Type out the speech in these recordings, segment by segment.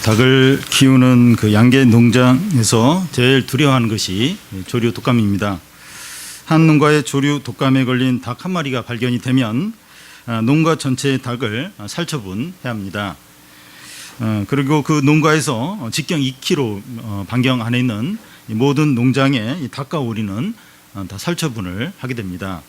닭을 키우는 그 양계 농장에서 제일 두려워하는 것이 조류 독감입니다. 한 농가에 조류 독감에 걸린 닭 한 마리가 발견이 되면 농가 전체의 닭을 살처분해야 합니다. 그리고 그 농가에서 직경 2km 반경 안에 있는 모든 농장의 닭과 오리는 다 살처분을 하게 됩니다.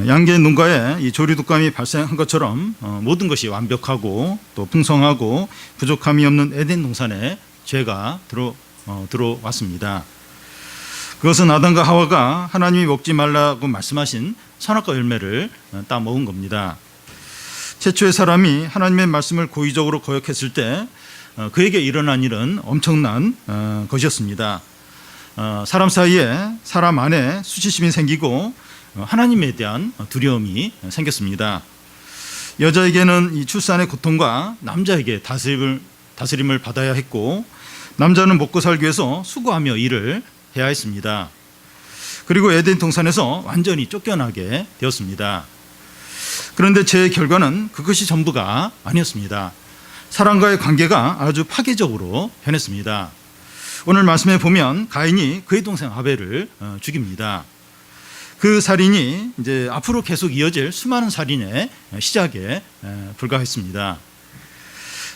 양계 농가에 이 조류 독감이 발생한 것처럼 모든 것이 완벽하고 또 풍성하고 부족함이 없는 에덴 동산에 죄가 들어왔습니다. 그것은 아담과 하와가 하나님이 먹지 말라고 말씀하신 선악과 열매를 따먹은 겁니다. 최초의 사람이 하나님의 말씀을 고의적으로 거역했을 때 그에게 일어난 일은 엄청난 것이었습니다. 사람 사이에 사람 안에 수치심이 생기고 하나님에 대한 두려움이 생겼습니다. 여자에게는 이 출산의 고통과 남자에게 다스림을 받아야 했고, 남자는 먹고 살기 위해서 수고하며 일을 해야 했습니다. 그리고 에덴 동산에서 완전히 쫓겨나게 되었습니다. 그런데 제 결과는 그것이 전부가 아니었습니다. 사람과의 관계가 아주 파괴적으로 변했습니다. 오늘 말씀에 보면 가인이 그의 동생 아벨을 죽입니다. 그 살인이 이제 앞으로 계속 이어질 수많은 살인의 시작에 불과했습니다.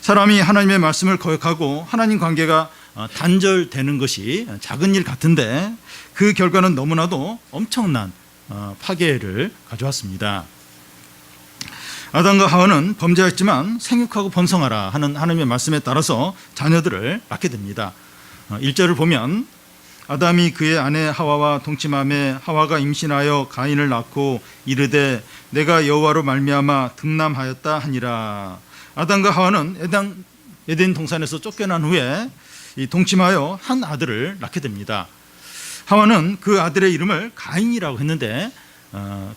사람이 하나님의 말씀을 거역하고 하나님 관계가 단절되는 것이 작은 일 같은데 그 결과는 너무나도 엄청난 파괴를 가져왔습니다. 아담과 하와는 범죄했지만 생육하고 번성하라 하는 하나님의 말씀에 따라서 자녀들을 낳게 됩니다. 1절을 보면 아담이 그의 아내 하와와 동침하매 하와가 임신하여 가인을 낳고 이르되 내가 여호와로 말미암아 등남하였다 하니라. 아담과 하와는 에덴 동산에서 쫓겨난 후에 동침하여 한 아들을 낳게 됩니다. 하와는 그 아들의 이름을 가인이라고 했는데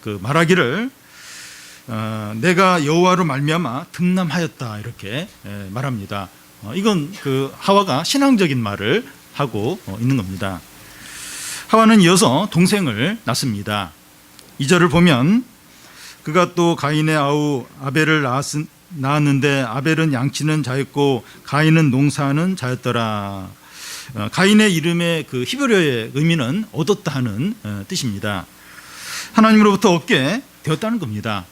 그 말하기를 내가 여호와로 말미암아 등남하였다 이렇게 말합니다. 이건 그 하와가 신앙적인 말을 하고 있는 겁니다. 하와는 이어서 동생을 낳습니다. 2절을 보면 그가 또 가인의 아우 아벨을 낳았는데 아벨은 양치는 자였고 가인은 농사하는 자였더라. 가인의 이름의 그 히브리어의 의미는 얻었다 하는 뜻입니다. 하나님으로부터 얻게 되었다는 겁니다.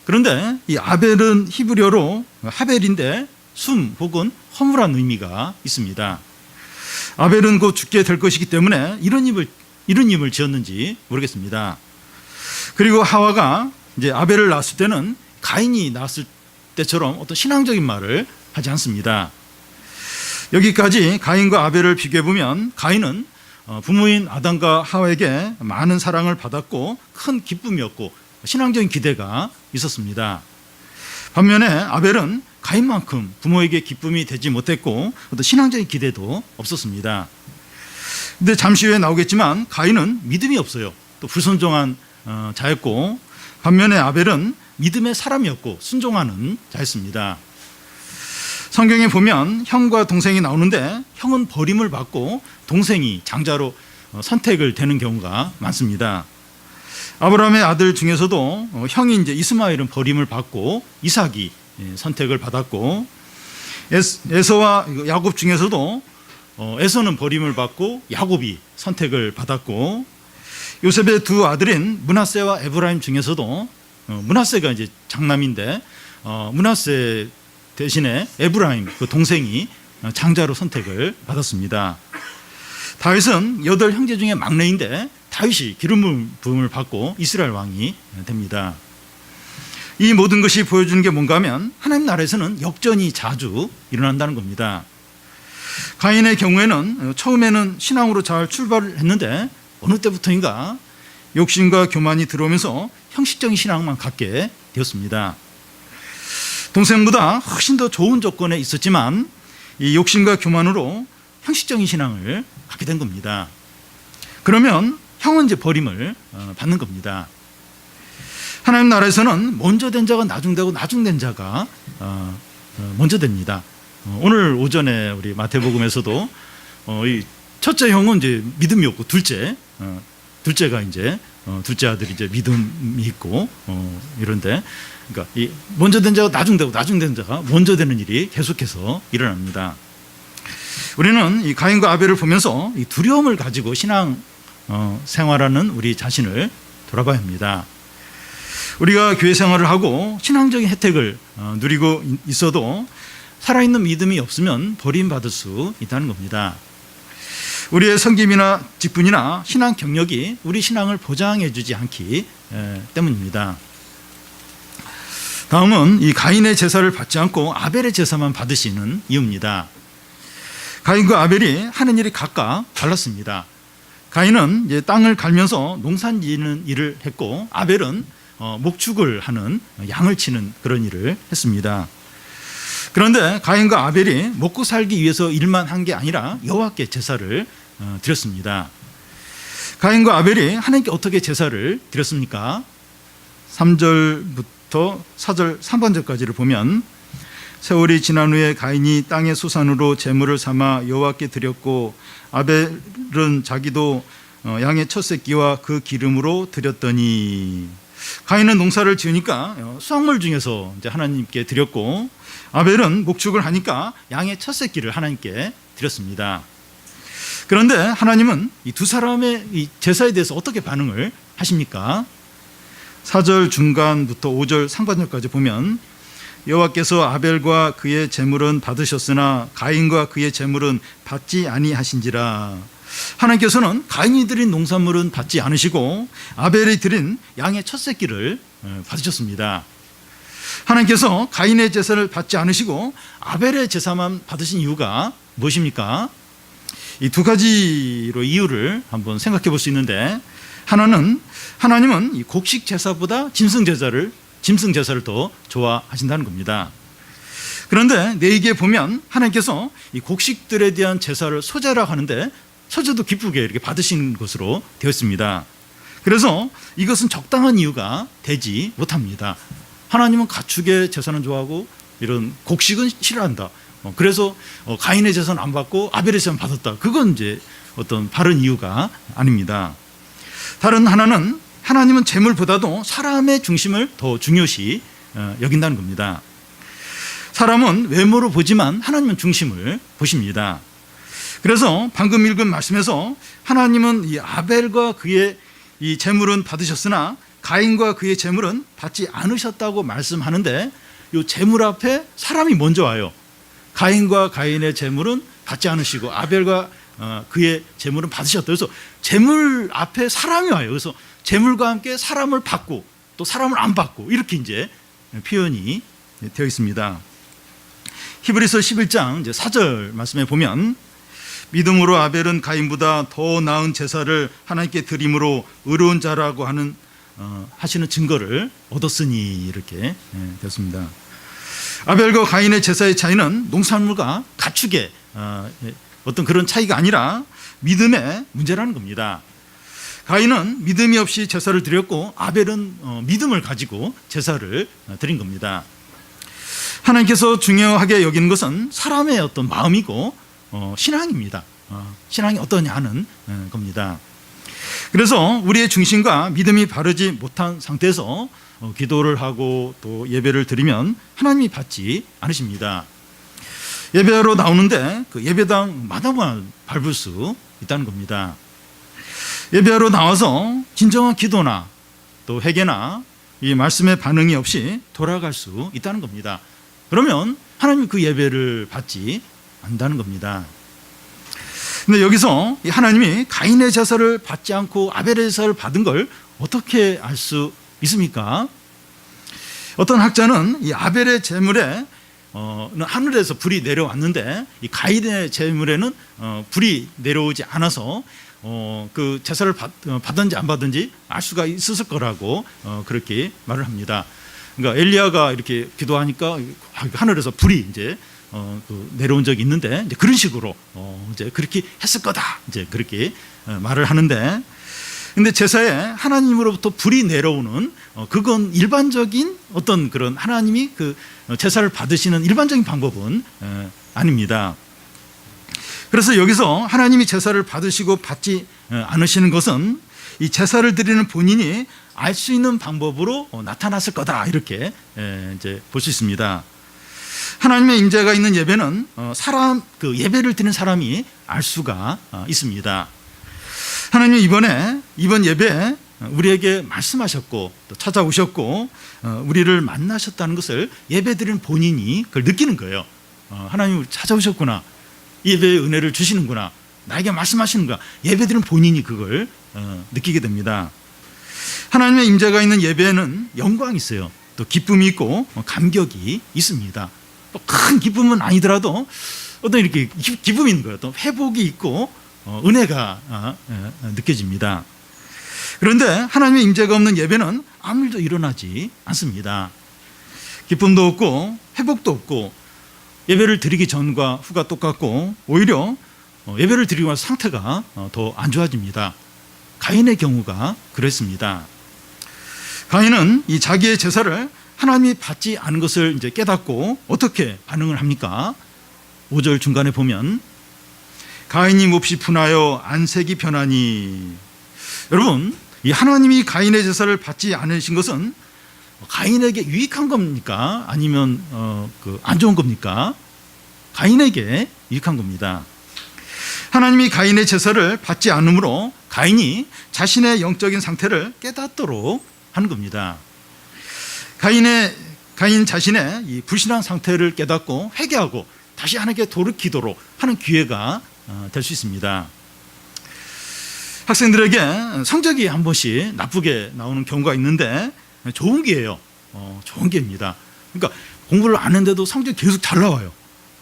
그런데 이 아벨은 히브리어로 하벨인데 숨 혹은 허물한 의미가 있습니다. 아벨은 곧 죽게 될 것이기 때문에 이런 이름을 지었는지 모르겠습니다. 그리고 하와가 이제 아벨을 낳았을 때는 가인이 낳았을 때처럼 어떤 신앙적인 말을 하지 않습니다. 여기까지 가인과 아벨을 비교해 보면 가인은 부모인 아담과 하와에게 많은 사랑을 받았고 큰 기쁨이었고 신앙적인 기대가 있었습니다. 반면에 아벨은 가인만큼 부모에게 기쁨이 되지 못했고 어떤 신앙적인 기대도 없었습니다. 근데 잠시 후에 나오겠지만 가인은 믿음이 없어요. 또 불순종한 자였고 반면에 아벨은 믿음의 사람이었고 순종하는 자였습니다. 성경에 보면 형과 동생이 나오는데 형은 버림을 받고 동생이 장자로 선택을 되는 경우가 많습니다. 아브라함의 아들 중에서도 형이 이제 이스마엘은 버림을 받고 이삭이 선택을 받았고 에서와 야곱 중에서도 에서는 버림을 받고 야곱이 선택을 받았고 요셉의 두 아들인 므낫세와 에브라임 중에서도 므낫세가 이제 장남인데 므낫세 대신에 에브라임 그 동생이 장자로 선택을 받았습니다. 다윗은 8형제 중에 막내인데 다윗이 기름 부음을 받고 이스라엘 왕이 됩니다. 이 모든 것이 보여주는 게 뭔가 하면 하나님 나라에서는 역전이 자주 일어난다는 겁니다. 가인의 경우에는 처음에는 신앙으로 잘 출발을 했는데 어느 때부터인가 욕심과 교만이 들어오면서 형식적인 신앙만 갖게 되었습니다. 동생보다 훨씬 더 좋은 조건에 있었지만 이 욕심과 교만으로 형식적인 신앙을 갖게 된 겁니다. 그러면 형은 이제 버림을 받는 겁니다. 하나님 나라에서는 먼저 된 자가 나중되고 나중된 자가 먼저 됩니다. 오늘 오전에 우리 마태복음에서도 이 첫째 형은 이제 믿음이 없고 둘째가 이제 둘째 아들이 이제 믿음이 있고 이런데, 그러니까 이 먼저 된 자가 나중 되고 나중 된 자가 먼저 되는 일이 계속해서 일어납니다. 우리는 이 가인과 아벨을 보면서 이 두려움을 가지고 신앙 생활하는 우리 자신을 돌아봐야 합니다. 우리가 교회 생활을 하고 신앙적인 혜택을 누리고 있어도 살아있는 믿음이 없으면 버림받을 수 있다는 겁니다. 우리의 섬김이나 직분이나 신앙 경력이 우리 신앙을 보장해 주지 않기 때문입니다. 다음은 이 가인의 제사를 받지 않고 아벨의 제사만 받으시는 이유입니다. 가인과 아벨이 하는 일이 각각 달랐습니다. 가인은 이제 땅을 갈면서 농사 지는 일을 했고, 아벨은 목축을 하는 양을 치는 그런 일을 했습니다. 그런데 가인과 아벨이 먹고 살기 위해서 일만 한 게 아니라 여호와께 제사를 드렸습니다. 가인과 아벨이 하나님께 어떻게 제사를 드렸습니까? 3절부터 4절 3번절까지를 보면, 세월이 지난 후에 가인이 땅의 소산으로 제물을 삼아 여호와께 드렸고, 아벨은 자기도 양의 첫 새끼와 그 기름으로 드렸더니, 가인은 농사를 지으니까 수확물 중에서 이제 하나님께 드렸고, 아벨은 목축을 하니까 양의 첫 새끼를 하나님께 드렸습니다. 그런데 하나님은 이 두 사람의 이 제사에 대해서 어떻게 반응을 하십니까? 4절 중간부터 5절 상반절까지 보면, 여호와께서 아벨과 그의 제물은 받으셨으나 가인과 그의 제물은 받지 아니하신지라. 하나님께서는 가인이 드린 농산물은 받지 않으시고 아벨이 드린 양의 첫 새끼를 받으셨습니다. 하나님께서 가인의 제사를 받지 않으시고 아벨의 제사만 받으신 이유가 무엇입니까? 이 두 가지로 이유를 한번 생각해 볼 수 있는데, 하나님은 이 곡식 제사보다 짐승 제사를 더 좋아하신다는 겁니다. 그런데 레위기에 보면 하나님께서 이 곡식들에 대한 제사를 소제라고 하는데, 소제도 기쁘게 이렇게 받으시는 것으로 되어 있습니다. 그래서 이것은 적당한 이유가 되지 못합니다. 하나님은 가축의 제사는 좋아하고 이런 곡식은 싫어한다. 그래서 가인의 제사는 안 받고 아벨의 제사는 받았다. 그건 이제 어떤 바른 이유가 아닙니다. 다른 하나는, 하나님은 재물보다도 사람의 중심을 더 중요시 여긴다는 겁니다. 사람은 외모로 보지만 하나님은 중심을 보십니다. 그래서 방금 읽은 말씀에서 하나님은 이 아벨과 그의 이 제물은 받으셨으나 가인과 그의 제물은 받지 않으셨다고 말씀하는데, 이 제물 앞에 사람이 먼저 와요. 가인과 가인의 제물은 받지 않으시고 아벨과 그의 제물은 받으셨다. 그래서 제물 앞에 사람이 와요. 그래서 제물과 함께 사람을 받고 또 사람을 안 받고, 이렇게 이제 표현이 되어 있습니다. 히브리서 11장 이제 4절 말씀에 보면, 믿음으로 아벨은 가인보다 더 나은 제사를 하나님께 드림으로 의로운 자라고 하시는 증거를 얻었으니, 이렇게 되었습니다. 아벨과 가인의 제사의 차이는 농산물과 가축의 어떤 그런 차이가 아니라 믿음의 문제라는 겁니다. 가인은 믿음이 없이 제사를 드렸고, 아벨은 믿음을 가지고 제사를 드린 겁니다. 하나님께서 중요하게 여기는 것은 사람의 어떤 마음이고 신앙입니다. 신앙이 어떠냐 하는 겁니다. 그래서 우리의 중심과 믿음이 바르지 못한 상태에서 기도를 하고 또 예배를 드리면 하나님이 받지 않으십니다. 예배로 나오는데 그 예배당 마당만 밟을 수 있다는 겁니다. 예배하러 나와서 진정한 기도나 또 회개나 이 말씀의 반응이 없이 돌아갈 수 있다는 겁니다. 그러면 하나님이 그 예배를 받지 않는다는 겁니다. 근데 여기서 하나님이 가인의 제사를 받지 않고 아벨의 제사를 받은 걸 어떻게 알 수 있습니까? 어떤 학자는 이 아벨의 제물에 하늘에서 불이 내려왔는데, 이 가인의 제물에는 불이 내려오지 않아서 그 제사를 받든지 안 받든지 알 수가 있었을 거라고 그렇게 말을 합니다. 그러니까 엘리야가 이렇게 기도하니까 하늘에서 불이 이제 내려온 적이 있는데, 이제 그런 식으로 이제 그렇게 했을 거다, 이제 그렇게 말을 하는데, 근데 제사에 하나님으로부터 불이 내려오는 그건 일반적인 어떤 그런 하나님이 그 제사를 받으시는 일반적인 방법은 아닙니다. 그래서 여기서 하나님이 제사를 받으시고 받지 않으시는 것은 이 제사를 드리는 본인이 알 수 있는 방법으로 나타났을 거다, 이렇게 이제 볼 수 있습니다. 하나님의 임재가 있는 예배는 그 예배를 드리는 사람이 알 수가 있습니다. 하나님이 이번 예배에 우리에게 말씀하셨고 또 찾아오셨고 우리를 만나셨다는 것을 예배드리는 본인이 그걸 느끼는 거예요. 하나님이 찾아오셨구나, 예배의 은혜를 주시는구나, 나에게 말씀하시는구나. 예배드리는 본인이 그걸 느끼게 됩니다. 하나님의 임재가 있는 예배에는 영광이 있어요. 또 기쁨이 있고 감격이 있습니다. 또 큰 기쁨은 아니더라도 어떤 이렇게 기쁨이 있는 거예요. 또 회복이 있고 은혜가 느껴집니다. 그런데 하나님의 임재가 없는 예배는 아무 일도 일어나지 않습니다. 기쁨도 없고 회복도 없고 예배를 드리기 전과 후가 똑같고 오히려 예배를 드리고 나서 상태가 더 안 좋아집니다. 가인의 경우가 그랬습니다. 가인은 이 자기의 제사를 하나님이 받지 않은 것을 이제 깨닫고 어떻게 반응을 합니까? 5절 중간에 보면 가인이 몹시 분하여 안색이 변하니. 여러분, 이 하나님이 가인의 제사를 받지 않으신 것은 가인에게 유익한 겁니까? 아니면 안 좋은 겁니까? 가인에게 유익한 겁니다. 하나님이 가인의 제사를 받지 않으므로 가인이 자신의 영적인 상태를 깨닫도록 하는 겁니다. 가인 자신의 이 불신한 상태를 깨닫고 회개하고 다시 하나님께 돌이키도록 하는 기회가 될 수 있습니다. 학생들에게 성적이 한 번씩 나쁘게 나오는 경우가 있는데 좋은 기회예요. 좋은 기회입니다. 그러니까 공부를 안 했는데도 성적이 계속 잘 나와요.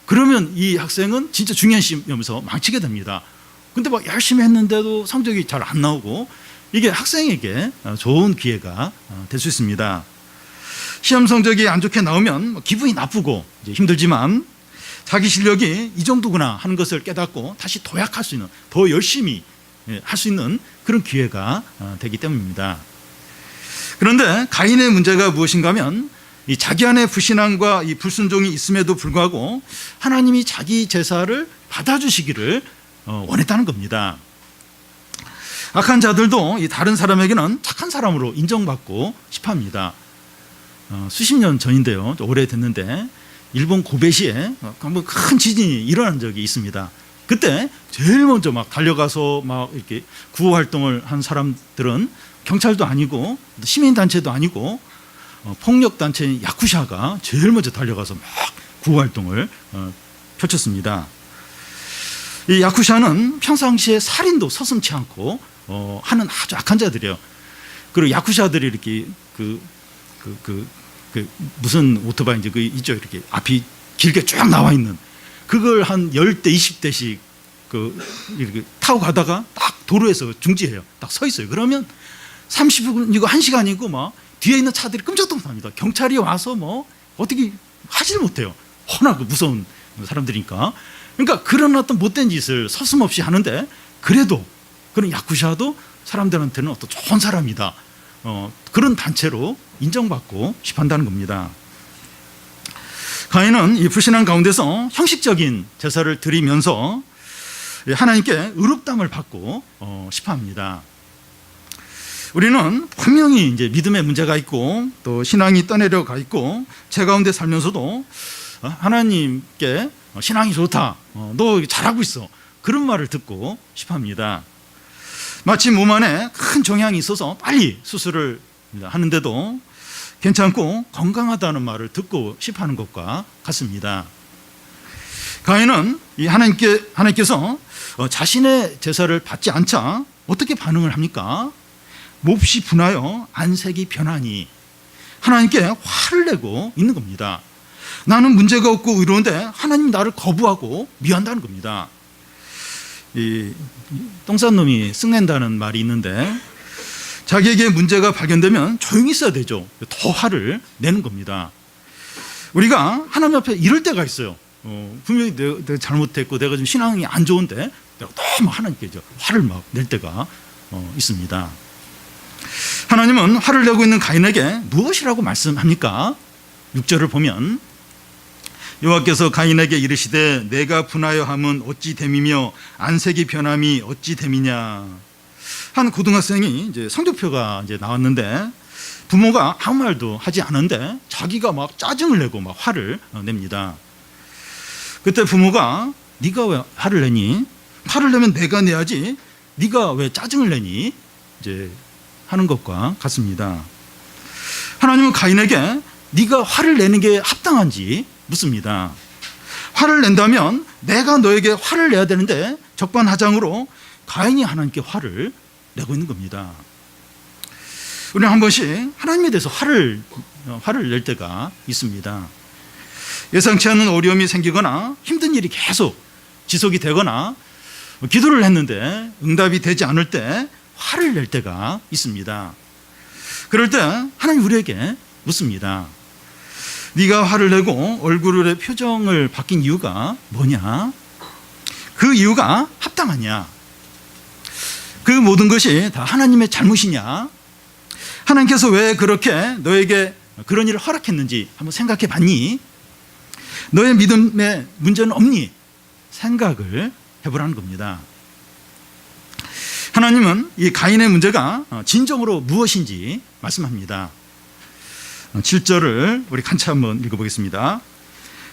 그러면 이 학생은 진짜 중요한 시험에서 망치게 됩니다. 근데 막 열심히 했는데도 성적이 잘 안 나오고, 이게 학생에게 좋은 기회가 될 수 있습니다. 시험 성적이 안 좋게 나오면 기분이 나쁘고 이제 힘들지만 자기 실력이 이 정도구나 하는 것을 깨닫고 다시 도약할 수 있는, 더 열심히 할 수 있는 그런 기회가 되기 때문입니다. 그런데 가인의 문제가 무엇인가 하면 이 자기 안에 불신앙과 이 불순종이 있음에도 불구하고 하나님이 자기 제사를 받아주시기를 원했다는 겁니다. 악한 자들도 이 다른 사람에게는 착한 사람으로 인정받고 싶어합니다. 수십 년 전인데요, 오래됐는데 일본 고베시에 한번 큰 지진이 일어난 적이 있습니다. 그때 제일 먼저 막 달려가서 막 이렇게 구호 활동을 한 사람들은 경찰도 아니고 시민단체도 아니고 폭력단체인 야쿠샤가 제일 먼저 달려가서 막 구호 활동을 펼쳤습니다. 이 야쿠샤는 평상시에 살인도 서슴지 않고 하는 아주 악한 자들이에요. 그리고 야쿠샤들이 이렇게 무슨 오토바이 이제 있죠, 이렇게 앞이 길게 쭉 나와 있는 그걸 한 10대 20대씩 이렇게 타고 가다가 딱 도로에서 중지해요. 딱 서 있어요. 그러면 30분이고 1시간이고 막 뒤에 있는 차들이 끔찍도 못합니다. 경찰이 와서 뭐 어떻게 하지를 못해요. 워낙 무서운 사람들이니까. 그러니까 그런 어떤 못된 짓을 서슴없이 하는데, 그래도 그런 야쿠샤도 사람들한테는 어떤 좋은 사람이다, 그런 단체로 인정받고 싶어한다는 겁니다. 가인은 이 불신앙 가운데서 형식적인 제사를 드리면서 하나님께 의롭다함을 받고 싶어합니다. 우리는 분명히 이제 믿음에 문제가 있고 또 신앙이 떠내려가 있고 제 가운데 살면서도 하나님께 신앙이 좋다, 너 잘하고 있어, 그런 말을 듣고 싶어합니다. 마치 몸 안에 큰 종양이 있어서 빨리 수술을 하는데도 괜찮고 건강하다는 말을 듣고 싶어하는 것과 같습니다. 가인은 이 하나님께서 자신의 제사를 받지 않자 어떻게 반응을 합니까? 몹시 분하여 안색이 변하니. 하나님께 화를 내고 있는 겁니다. 나는 문제가 없고 의로운데 하나님 나를 거부하고 미워한다는 겁니다. 이 똥싼 놈이 쓱낸다는 말이 있는데, 자기에게 문제가 발견되면 조용히 있어야 되죠. 더 화를 내는 겁니다. 우리가 하나님 앞에 이럴 때가 있어요. 분명히 내가 잘못했고 내가 좀 신앙이 안 좋은데 내가 너무 하나님께 화를 막 낼 때가 있습니다. 하나님은 화를 내고 있는 가인에게 무엇이라고 말씀합니까? 6절을 보면 여호와께서 가인에게 이르시되 내가 분하여 함은 어찌 됨이며 안색이 변함이 어찌 됨이냐. 한 고등학생이 이제 성적표가 이제 나왔는데 부모가 아무 말도 하지 않은데 자기가 막 짜증을 내고 막 화를 냅니다. 그때 부모가 네가 왜 화를 내니? 화를 내면 내가 내야지. 네가 왜 짜증을 내니? 이제 하는 것과 같습니다. 하나님은 가인에게 네가 화를 내는 게 합당한지 묻습니다. 화를 낸다면 내가 너에게 화를 내야 되는데 적반하장으로 가인이 하나님께 화를 내고 있는 겁니다. 우리는 한 번씩 하나님에 대해서 화를 낼 때가 있습니다. 예상치 않은 어려움이 생기거나 힘든 일이 계속 지속이 되거나 기도를 했는데 응답이 되지 않을 때 화를 낼 때가 있습니다. 그럴 때 하나님 우리에게 묻습니다. 네가 화를 내고 얼굴의 표정을 바뀐 이유가 뭐냐? 그 이유가 합당하냐? 그 모든 것이 다 하나님의 잘못이냐? 하나님께서 왜 그렇게 너에게 그런 일을 허락했는지 한번 생각해 봤니? 너의 믿음에 문제는 없니? 생각을 해보라는 겁니다. 하나님은 이 가인의 문제가 진정으로 무엇인지 말씀합니다. 7절을 우리 같이 한번 읽어보겠습니다.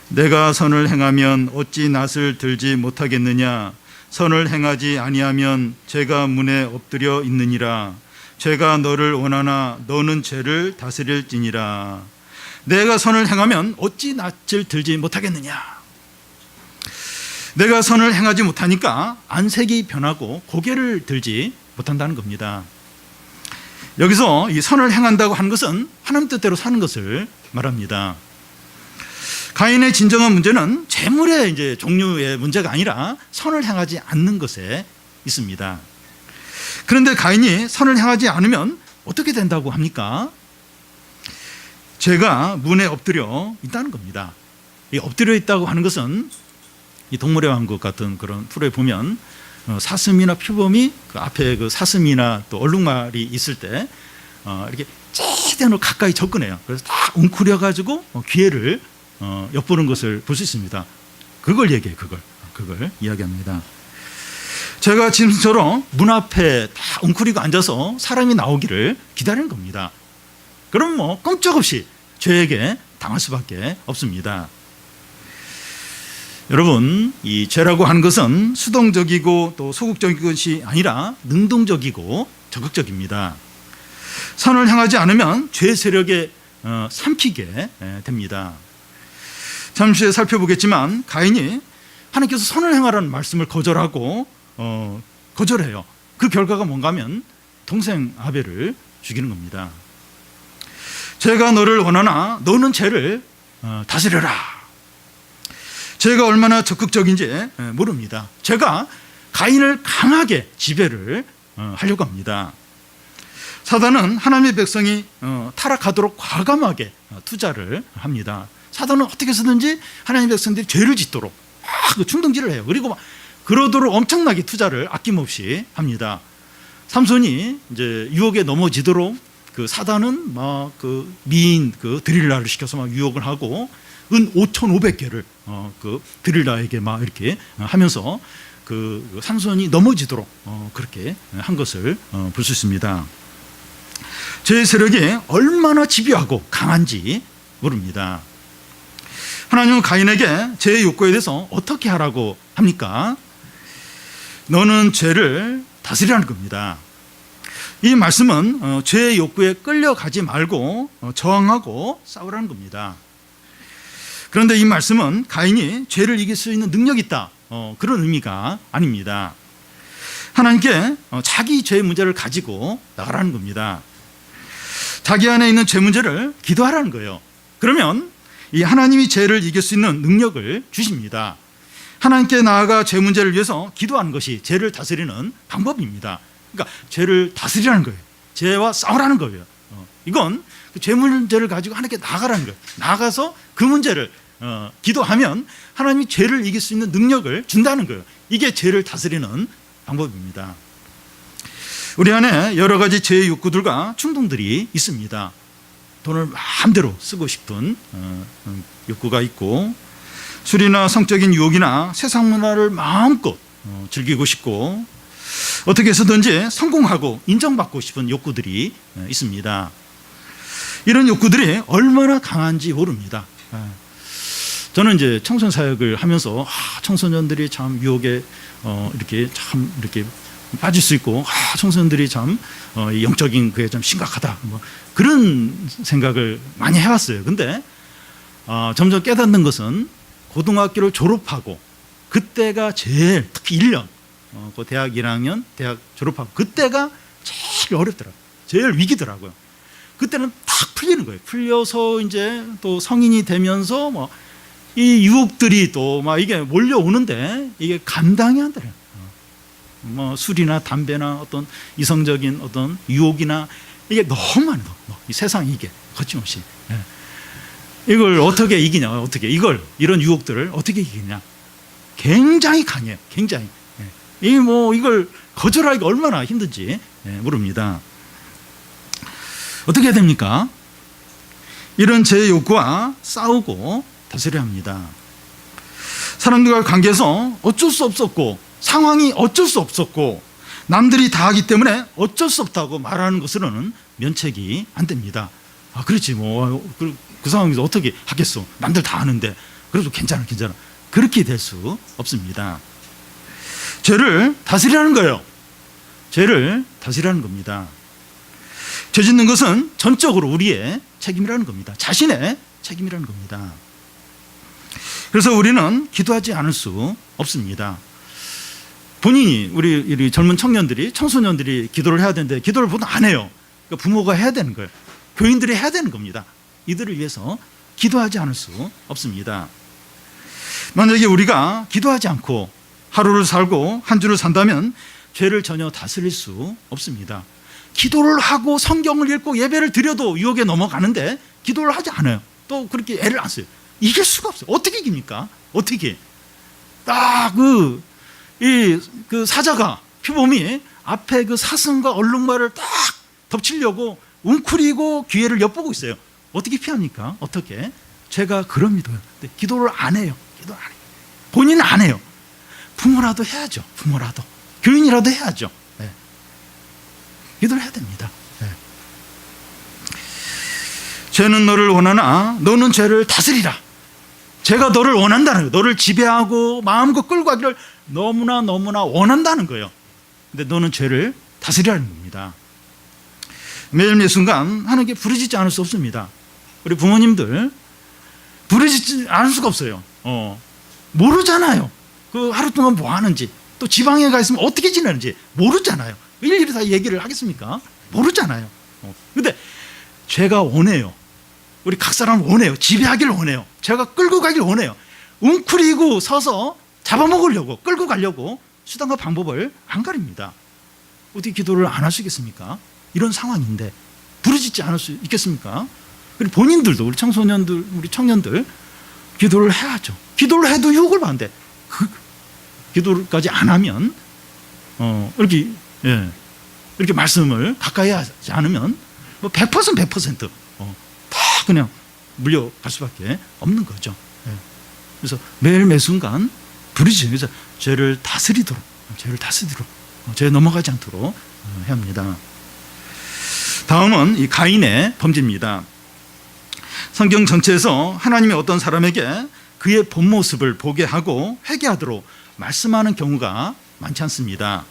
내가 선을 행하면 어찌 낫을 들지 못하겠느냐? 선을 행하지 아니하면 죄가 문에 엎드려 있느니라. 죄가 너를 원하나 너는 죄를 다스릴지니라. 내가 선을 행하면 어찌 낯을 들지 못하겠느냐? 내가 선을 행하지 못하니까 안색이 변하고 고개를 들지 못한다는 겁니다. 여기서 이 선을 행한다고 하는 것은 하나님 뜻대로 사는 것을 말합니다. 가인의 진정한 문제는 재물의 이제 종류의 문제가 아니라 선을 행하지 않는 것에 있습니다. 그런데 가인이 선을 행하지 않으면 어떻게 된다고 합니까? 죄가 문에 엎드려 있다는 겁니다. 이 엎드려 있다고 하는 것은 이 동물의 왕국 같은 그런 프로에 보면 사슴이나 표범이 그 앞에 그 사슴이나 또 얼룩말이 있을 때 이렇게 최대한 가까이 접근해요. 그래서 다 웅크려 가지고 기회를 엿보는 것을 볼 수 있습니다. 그걸 얘기해요. 그걸 이야기합니다. 제가 짐승처럼 문 앞에 다 웅크리고 앉아서 사람이 나오기를 기다리는 겁니다. 그럼 뭐 꼼짝없이 죄에게 당할 수밖에 없습니다. 여러분, 이 죄라고 하는 것은 수동적이고 또 소극적인 것이 아니라 능동적이고 적극적입니다. 선을 행하지 않으면 죄 세력에 삼키게 됩니다. 잠시 후에 살펴보겠지만 가인이 하나님께서 선을 행하라는 말씀을 거절하고 거절해요. 그 결과가 뭔가 하면 동생 아벨을 죽이는 겁니다. 죄가 너를 원하나 너는 죄를 다스려라. 죄가 얼마나 적극적인지 모릅니다. 죄가 가인을 강하게 지배를 하려고 합니다. 사단은 하나님의 백성이 타락하도록 과감하게 투자를 합니다. 사단은 어떻게 해서든지 하나님의 백성들이 죄를 짓도록 막 충동질을 해요. 그리고 막 그러도록 엄청나게 투자를 아낌없이 합니다. 삼손이 이제 유혹에 넘어지도록 그 사단은 막 그 미인 그 드릴라를 시켜서 막 유혹을 하고 은 5,500개를 그 드릴라에게 막 이렇게 하면서 그 삼손이 넘어지도록 그렇게 한 것을 볼 수 있습니다. 죄의 세력이 얼마나 집요하고 강한지 모릅니다. 하나님은 가인에게 죄의 욕구에 대해서 어떻게 하라고 합니까? 너는 죄를 다스리라는 겁니다. 이 말씀은 죄의 욕구에 끌려가지 말고 저항하고 싸우라는 겁니다. 그런데 이 말씀은 가인이 죄를 이길 수 있는 능력이 있다, 그런 의미가 아닙니다. 하나님께 자기 죄의 문제를 가지고 나가라는 겁니다. 자기 안에 있는 죄 문제를 기도하라는 거예요. 그러면 이 하나님이 죄를 이길 수 있는 능력을 주십니다. 하나님께 나아가 죄 문제를 위해서 기도하는 것이 죄를 다스리는 방법입니다. 그러니까 죄를 다스리라는 거예요. 죄와 싸우라는 거예요. 이건 그 죄 문제를 가지고 하나님께 나아가라는 거예요. 나아가서 그 문제를 기도하면 하나님이 죄를 이길 수 있는 능력을 준다는 거예요. 이게 죄를 다스리는 방법입니다. 우리 안에 여러 가지 죄의 욕구들과 충동들이 있습니다. 돈을 마음대로 쓰고 싶은 욕구가 있고, 술이나 성적인 유혹이나 세상 문화를 마음껏 즐기고 싶고, 어떻게 해서든지 성공하고 인정받고 싶은 욕구들이 있습니다. 이런 욕구들이 얼마나 강한지 모릅니다. 저는 이제 청소년 사역을 하면서 청소년들이 참 유혹에 이렇게 빠질 수 있고 청소년들이 참 영적인 그게 좀 심각하다 뭐 그런 생각을 많이 해왔어요. 근데 점점 깨닫는 것은 고등학교를 졸업하고 그때가 제일 특히 1년 그 대학 1학년 대학 졸업하고 그때가 제일 어렵더라고요. 제일 위기더라고요. 그때는 탁 풀리는 거예요. 풀려서 이제 또 성인이 되면서 뭐 이 유혹들이 또 막 이게 몰려오는데 이게 감당이 안 돼요. 뭐 술이나 담배나 어떤 이성적인 어떤 유혹이나 이게 너무 많이 이 세상 이게 거침없이 이걸 어떻게 이기냐, 어떻게 이런 유혹들을 어떻게 이기냐, 굉장히 강해요. 굉장히 이걸 거절하기가 얼마나 힘든지 모릅니다. 어떻게 해야 됩니까? 이런 제 욕구와 싸우고 다스려야 합니다. 사람들과의 관계에서 어쩔 수 없었고 상황이 어쩔 수 없었고 남들이 다 하기 때문에 어쩔 수 없다고 말하는 것으로는 면책이 안 됩니다. 그렇지 뭐 그 상황에서 어떻게 하겠어, 남들 다 하는데 그래도 괜찮아 그렇게 될 수 없습니다. 죄를 다스리라는 거예요. 죄를 다스리라는 겁니다. 죄 짓는 것은 전적으로 우리의 책임이라는 겁니다. 자신의 책임이라는 겁니다. 그래서 우리는 기도하지 않을 수 없습니다. 본인이 우리 젊은 청년들이 청소년들이 기도를 해야 되는데 기도를 보통 안 해요. 그러니까 부모가 해야 되는 거예요. 교인들이 해야 되는 겁니다. 이들을 위해서 기도하지 않을 수 없습니다. 만약에 우리가 기도하지 않고 하루를 살고 한 주를 산다면 죄를 전혀 다스릴 수 없습니다. 기도를 하고 성경을 읽고 예배를 드려도 유혹에 넘어가는데 기도를 하지 않아요. 또 그렇게 애를 안 써요. 이길 수가 없어요. 어떻게 이깁니까? 어떻게? 딱 그 사자가 표범이 앞에 그 사슴과 얼룩말을 딱 덮치려고 웅크리고 기회를 엿보고 있어요. 어떻게 피합니까? 어떻게? 죄가 그럽니다. 근데 기도를 안 해요. 본인은 안 해요. 부모라도 해야죠. 부모라도. 교인이라도 해야죠. 네. 기도를 해야 됩니다. 네. 죄는 너를 원하나 너는 죄를 다스리라. 죄가 너를 원한다는 거예요. 너를 지배하고 마음껏 끌고 가기를 너무나 원한다는 거예요. 근데 너는 죄를 다스리라는 겁니다. 매일 매 순간 하나님께 부르짖지 않을 수 없습니다. 우리 부모님들 부르짖지 않을 수가 없어요. 모르잖아요. 그 하루 동안 뭐 하는지, 또 지방에 가 있으면 어떻게 지내는지 모르잖아요. 일일이 다 얘기를 하겠습니까? 모르잖아요. 근데 죄가 원해요. 우리 각 사람 원해요. 지배하기를 원해요. 죄가 끌고 가기를 원해요. 웅크리고 서서 잡아먹으려고, 끌고 가려고 수단과 방법을 안 가립니다. 어떻게 기도를 안 할 수 있겠습니까? 이런 상황인데 부르짖지 않을 수 있겠습니까? 그리고 본인들도, 우리 청소년들, 우리 청년들 기도를 해야죠. 기도를 해도 유혹을 받는데 기도까지 안 하면 이렇게 말씀을 가까이 하지 않으면 뭐 100% 다 그냥 물려갈 수밖에 없는 거죠. 그래서 매일 매 순간 부르짖으면서 죄를 다스리도록 죄에 넘어가지 않도록 해야 합니다. 다음은 이 가인의 범죄입니다. 성경 전체에서 하나님이 어떤 사람에게 그의 본 모습을 보게 하고 회개하도록 말씀하는 경우가 많지 않습니다.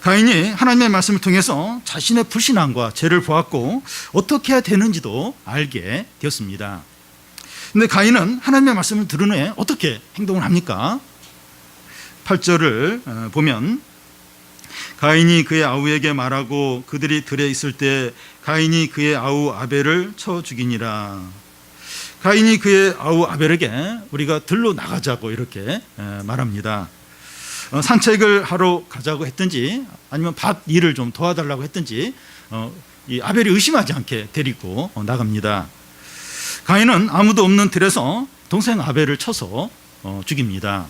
가인이 하나님의 말씀을 통해서 자신의 불신앙과 죄를 보았고 어떻게 해야 되는지도 알게 되었습니다. 그런데 가인은 하나님의 말씀을 들은 후에 어떻게 행동을 합니까? 8절을 보면 가인이 그의 아우에게 말하고 그들이 들에 있을 때 가인이 그의 아우 아벨을 쳐 죽이니라. 가인이 그의 아우 아벨에게 우리가 들로 나가자고 이렇게 말합니다. 산책을 하러 가자고 했든지 아니면 밭 일을 좀 도와달라고 했든지 이 아벨이 의심하지 않게 데리고 나갑니다. 가인은 아무도 없는 들에서 동생 아벨을 쳐서 죽입니다.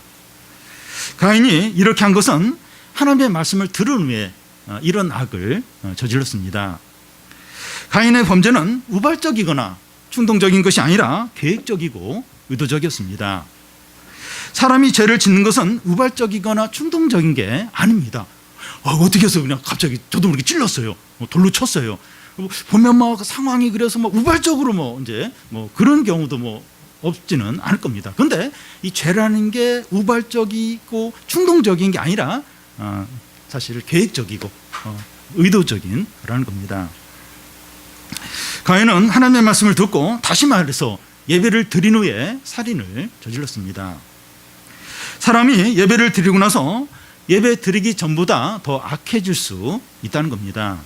가인이 이렇게 한 것은 하나님의 말씀을 들은 후에 이런 악을 저질렀습니다. 가인의 범죄는 우발적이거나 충동적인 것이 아니라 계획적이고 의도적이었습니다. 사람이 죄를 짓는 것은 우발적이거나 충동적인 게 아닙니다. 어떻게 해서 그냥 갑자기 저도 모르게 찔렀어요. 돌로 쳤어요. 보면 막 상황이 그래서 막 우발적으로 이제 그런 경우도 없지는 않을 겁니다. 근데 이 죄라는 게 우발적이고 충동적인 게 아니라 사실 계획적이고 의도적인 거라는 겁니다. 가인은 하나님의 말씀을 듣고 다시 말해서 예배를 드린 후에 살인을 저질렀습니다. 사람이 예배를 드리고 나서 예배 드리기 전보다 더 악해질 수 있다는 겁니다.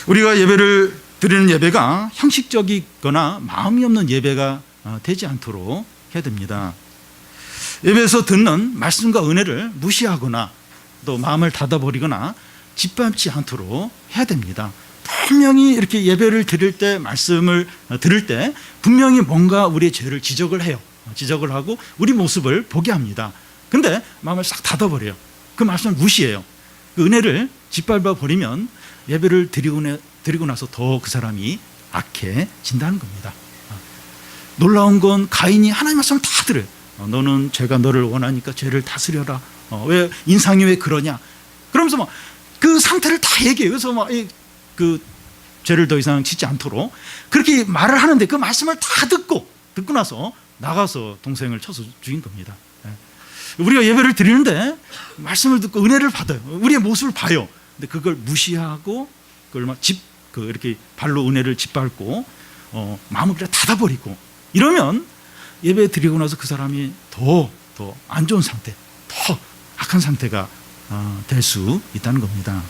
우리가 예배를 드리는 예배가 형식적이거나 마음이 없는 예배가 되지 않도록 해야 됩니다. 예배에서 듣는 말씀과 은혜를 무시하거나 또 마음을 닫아버리거나 짓밟지 않도록 해야 됩니다. 분명히 이렇게 예배를 드릴 때, 말씀을 들을 때 분명히 뭔가 우리의 죄를 지적을 해요. 지적을 하고 우리 모습을 보게 합니다. 근데 마음을 싹 닫아버려요. 그 말씀을 무시해요. 그 은혜를 짓밟아 버리면 예배를 드리고 나서 더 그 사람이 악해진다는 겁니다. 놀라운 건 가인이 하나님 말씀을 다 들어요. 너는 죄가 너를 원하니까 죄를 다스려라. 왜 인상이 왜 그러냐? 그러면서 그 상태를 다 얘기해요. 그래서 그 죄를 더 이상 짓지 않도록 그렇게 말을 하는데 그 말씀을 다 듣고 나서 나가서 동생을 쳐서 죽인 겁니다. 우리가 예배를 드리는데 말씀을 듣고 은혜를 받아요. 우리의 모습을 봐요. 근데 그걸 무시하고 그걸 이렇게 발로 은혜를 짓밟고 마음을 그냥 닫아버리고 이러면 예배 드리고 나서 그 사람이 더 안 좋은 상태, 더 악한 상태가 될 수 있다는 겁니다.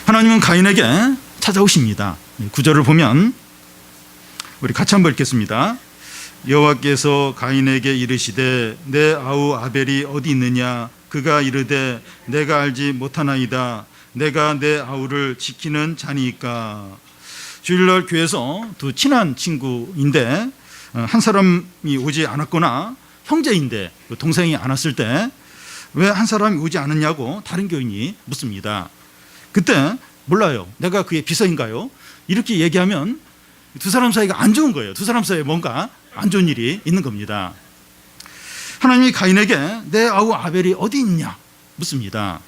하나님은 가인에게 찾아오십니다. 9절을 보면 우리 같이 한번 읽겠습니다. 여호와께서 가인에게 이르시되 내 아우 아벨이 어디 있느냐? 그가 이르되 내가 알지 못하나이다. 내가 내 아우를 지키는 자니까. 주일날 교회에서 두 친한 친구인데 한 사람이 오지 않았거나 형제인데 동생이 안 왔을 때 왜 한 사람이 오지 않았냐고 다른 교인이 묻습니다. 그때 몰라요. 내가 그의 비서인가요? 이렇게 얘기하면 두 사람 사이가 안 좋은 거예요. 두 사람 사이에 뭔가 안 좋은 일이 있는 겁니다. 하나님이 가인에게 내 아우 아벨이 어디 있냐 묻습니다.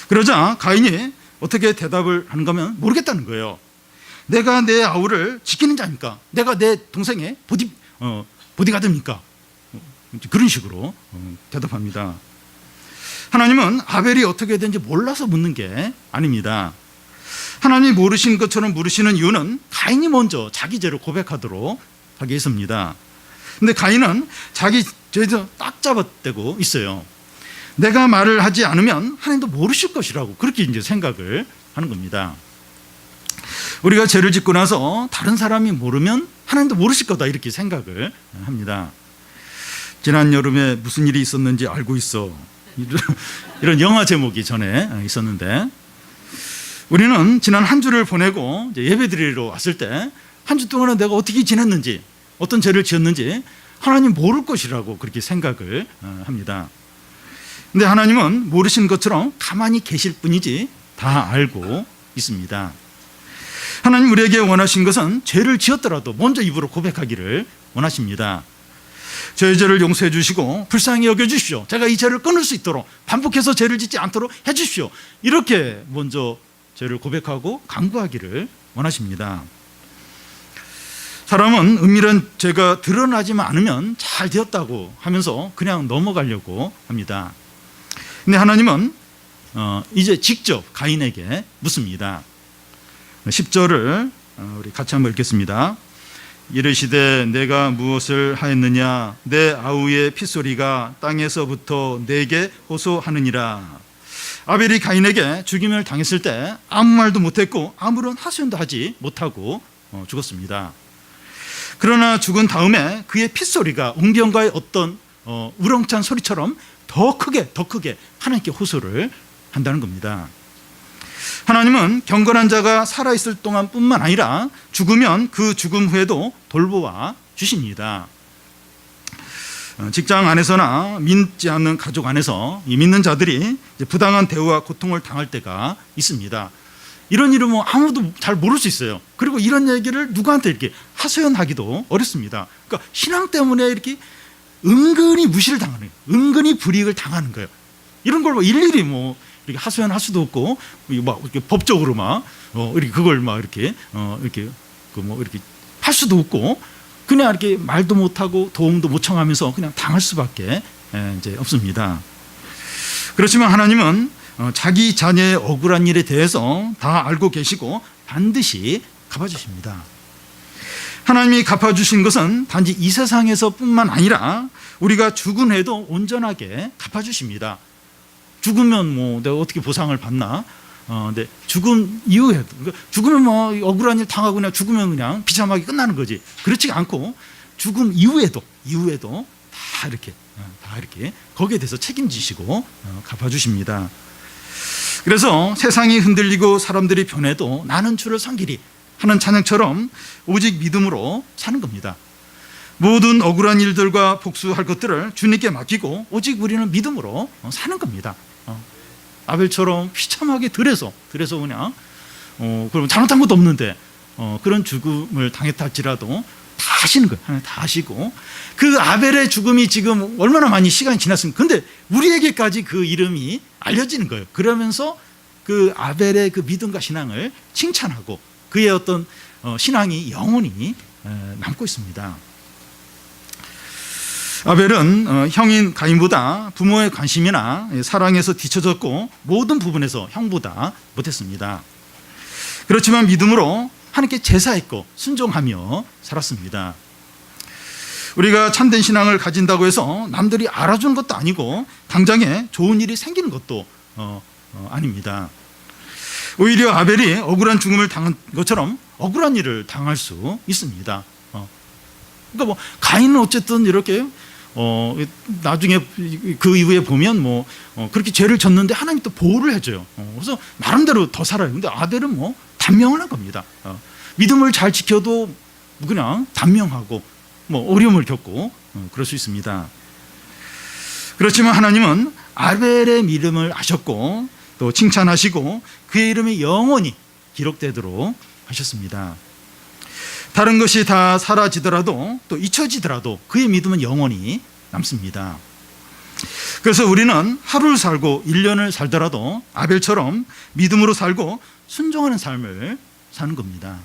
그러자 가인이 어떻게 대답을 하는가 하면 모르겠다는 거예요. 내가 내 아우를 지키는 자니까, 내가 내 동생의 보디가드입니까? 그런 식으로 대답합니다. 하나님은 아벨이 어떻게 된지 몰라서 묻는 게 아닙니다. 하나님이 모르시는 것처럼 물으시는 이유는 가인이 먼저 자기 죄를 고백하도록 하게 했습니다. 근데 가인은 자기 죄에서 딱 잡아대고 있어요. 내가 말을 하지 않으면 하나님도 모르실 것이라고 그렇게 이제 생각을 하는 겁니다. 우리가 죄를 짓고 나서 다른 사람이 모르면 하나님도 모르실 거다 이렇게 생각을 합니다. 지난 여름에 무슨 일이 있었는지 알고 있어. 이런 영화 제목이 전에 있었는데 우리는 지난 한 주를 보내고 예배 드리러 왔을 때 한 주 동안은 내가 어떻게 지냈는지, 어떤 죄를 지었는지 하나님 모를 것이라고 그렇게 생각을 합니다. 근데 하나님은 모르시는 것처럼 가만히 계실 뿐이지 다 알고 있습니다. 하나님 우리에게 원하신 것은 죄를 지었더라도 먼저 입으로 고백하기를 원하십니다. 저의 죄를 용서해 주시고 불쌍히 여겨 주십시오. 제가 이 죄를 끊을 수 있도록 반복해서 죄를 짓지 않도록 해 주십시오. 이렇게 먼저 죄를 고백하고 간구하기를 원하십니다. 사람은 은밀한 죄가 드러나지만 않으면 잘 되었다고 하면서 그냥 넘어가려고 합니다. 근데 하나님은 이제 직접 가인에게 묻습니다. 10절을 우리 같이 한번 읽겠습니다. 이르시되 내가 무엇을 하였느냐? 내 아우의 핏소리가 땅에서부터 내게 호소하느니라. 아벨이 가인에게 죽임을 당했을 때 아무 말도 못했고 아무런 하소연도 하지 못하고 죽었습니다. 그러나 죽은 다음에 그의 핏소리가 웅변가의 어떤 우렁찬 소리처럼 더 크게 하나님께 호소를 한다는 겁니다. 하나님은 경건한 자가 살아있을 동안뿐만 아니라 죽으면 그 죽음 후에도 돌보아 주십니다. 직장 안에서나 믿지 않는 가족 안에서 이 믿는 자들이 부당한 대우와 고통을 당할 때가 있습니다. 이런 일은 아무도 잘 모를 수 있어요. 그리고 이런 얘기를 누구한테 이렇게 하소연하기도 어렵습니다. 그러니까 신앙 때문에 이렇게 은근히 무시를 당하는 거예요. 은근히 불이익을 당하는 거예요. 이런 걸 뭐 일일이 뭐 이렇게 하소연할 수도 없고 막 이렇게 법적으로 막 이렇게 그걸 막 이렇게 이렇게 그 뭐 이렇게 할 수도 없고 그냥 이렇게 말도 못하고 도움도 못 청하면서 그냥 당할 수밖에 이제 없습니다. 그렇지만 하나님은 자기 자녀의 억울한 일에 대해서 다 알고 계시고 반드시 갚아주십니다. 하나님이 갚아주신 것은 단지 이 세상에서뿐만 아니라 우리가 죽은 후에도 온전하게 갚아주십니다. 죽으면 뭐 내가 어떻게 보상을 받나? 근데 죽음 이후에도, 그러니까 죽으면 뭐 억울한 일 당하고 그냥 죽으면 그냥 비참하게 끝나는 거지. 그렇지가 않고 죽음 이후에도 다 이렇게 거기에 대해서 책임지시고 갚아주십니다. 그래서 세상이 흔들리고 사람들이 변해도 나는 주를 섬기리 하는 찬양처럼 오직 믿음으로 사는 겁니다. 모든 억울한 일들과 복수할 것들을 주님께 맡기고 오직 우리는 믿음으로 사는 겁니다. 아벨처럼 비참하게 들에서 그냥 그럼 잘못한 것도 없는데 그런 죽음을 당했다 할지라도 다 하시는 거예요. 하나님 다 하시고 그 아벨의 죽음이 지금 얼마나 많이 시간이 지났습니까? 근데 우리에게까지 그 이름이 알려지는 거예요. 그러면서 그 아벨의 그 믿음과 신앙을 칭찬하고 그의 어떤 신앙이 영원히 남고 있습니다. 아벨은 형인 가인보다 부모의 관심이나 사랑에서 뒤처졌고 모든 부분에서 형보다 못했습니다. 그렇지만 믿음으로 하나님께 제사했고 순종하며 살았습니다. 우리가 참된 신앙을 가진다고 해서 남들이 알아주는 것도 아니고 당장에 좋은 일이 생기는 것도 아닙니다. 오히려 아벨이 억울한 죽음을 당한 것처럼 억울한 일을 당할 수 있습니다. 그러니까 뭐 가인은 어쨌든 이렇게 나중에 그 이후에 보면 뭐 그렇게 죄를 졌는데 하나님 또 보호를 해줘요. 그래서 나름대로 더 살아요. 근데 아벨은 뭐 단명을 한 겁니다. 믿음을 잘 지켜도 그냥 단명하고 뭐 어려움을 겪고 그럴 수 있습니다. 그렇지만 하나님은 아벨의 믿음을 아셨고 또 칭찬하시고 그의 이름이 영원히 기록되도록 하셨습니다. 다른 것이 다 사라지더라도 또 잊혀지더라도 그의 믿음은 영원히 남습니다. 그래서 우리는 하루를 살고 1년을 살더라도 아벨처럼 믿음으로 살고 순종하는 삶을 사는 겁니다.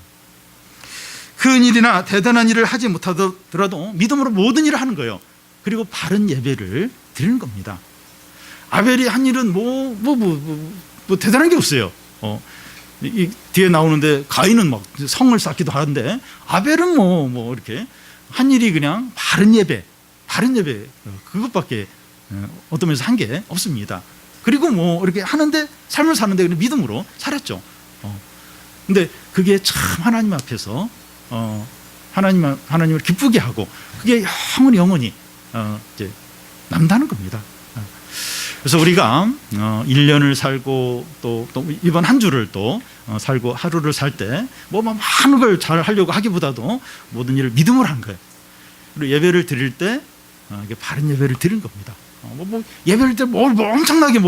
큰 일이나 대단한 일을 하지 못하더라도 믿음으로 모든 일을 하는 거예요. 그리고 바른 예배를 드리는 겁니다. 아벨이 한 일은 뭐 대단한 게 없어요. 이 뒤에 나오는데 가인은 막 성을 쌓기도 하는데 아벨은 뭐 이렇게 한 일이 그냥 바른 예배 그것밖에 어떤 면에서 한 게 없습니다. 그리고 뭐 이렇게 하는데 삶을 사는데 믿음으로 살았죠. 근데 그게 참 하나님 앞에서 하나님을 기쁘게 하고 그게 영원히 이제 남다는 겁니다. 그래서 우리가 1년을 살고 또 이번 한 주를 또 살고 하루를 살 때 뭐 많은 걸 잘 하려고 하기보다도 모든 일을 믿음으로 하는 거예요. 그리고 예배를 드릴 때 이게 바른 예배를 드리는 겁니다. 뭐 예배를 때 뭐 엄청나게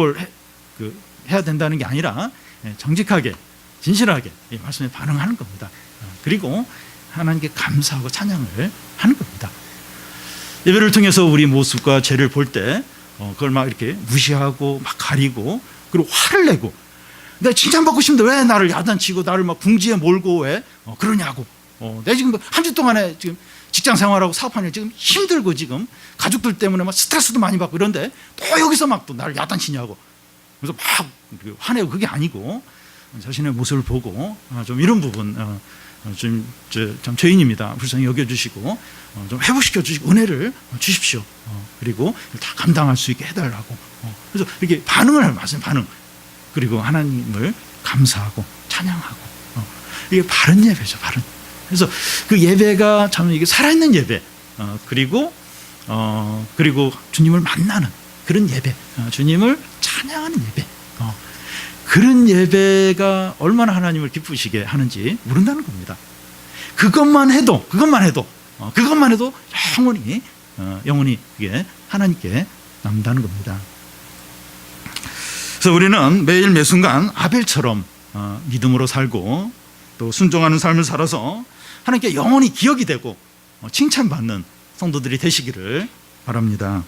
해야 된다는 게 아니라 정직하게 진실하게 이 말씀에 반응하는 겁니다. 그리고 하나님께 감사하고 찬양을 하는 겁니다. 예배를 통해서 우리 모습과 죄를 볼 때 그걸 막 이렇게 무시하고 막 가리고 그리고 화를 내고 내가 칭찬받고 싶은데 왜 나를 야단치고 나를 막 궁지에 몰고 왜 그러냐고 내가 지금 한 주 동안에 지금 직장 생활하고 사업하느라 지금 힘들고 지금 가족들 때문에 막 스트레스도 많이 받고 이런데 또 여기서 막 또 나를 야단치냐고 그래서 막 화내고 그게 아니고 자신의 모습을 보고 좀 이런 부분 좀 죄인입니다. 불쌍히 여겨주시고 좀 회복시켜 주시고 은혜를 주십시오. 그리고 다 감당할 수 있게 해달라고. 그래서 이렇게 반응을 하는 말씀 반응. 그리고 하나님을 감사하고 찬양하고 이게 바른 예배죠. 바른. 그래서 그 예배가 참 이게 살아있는 예배. 그리고 주님을 만나는 그런 예배. 주님을 찬양하는 예배. 그런 예배가 얼마나 하나님을 기쁘시게 하는지 모른다는 겁니다. 그것만 해도 영원히 이게 하나님께 남다는 겁니다. 그래서 우리는 매일 매 순간 아벨처럼 믿음으로 살고 또 순종하는 삶을 살아서 하나님께 영원히 기억이 되고 칭찬받는 성도들이 되시기를 바랍니다.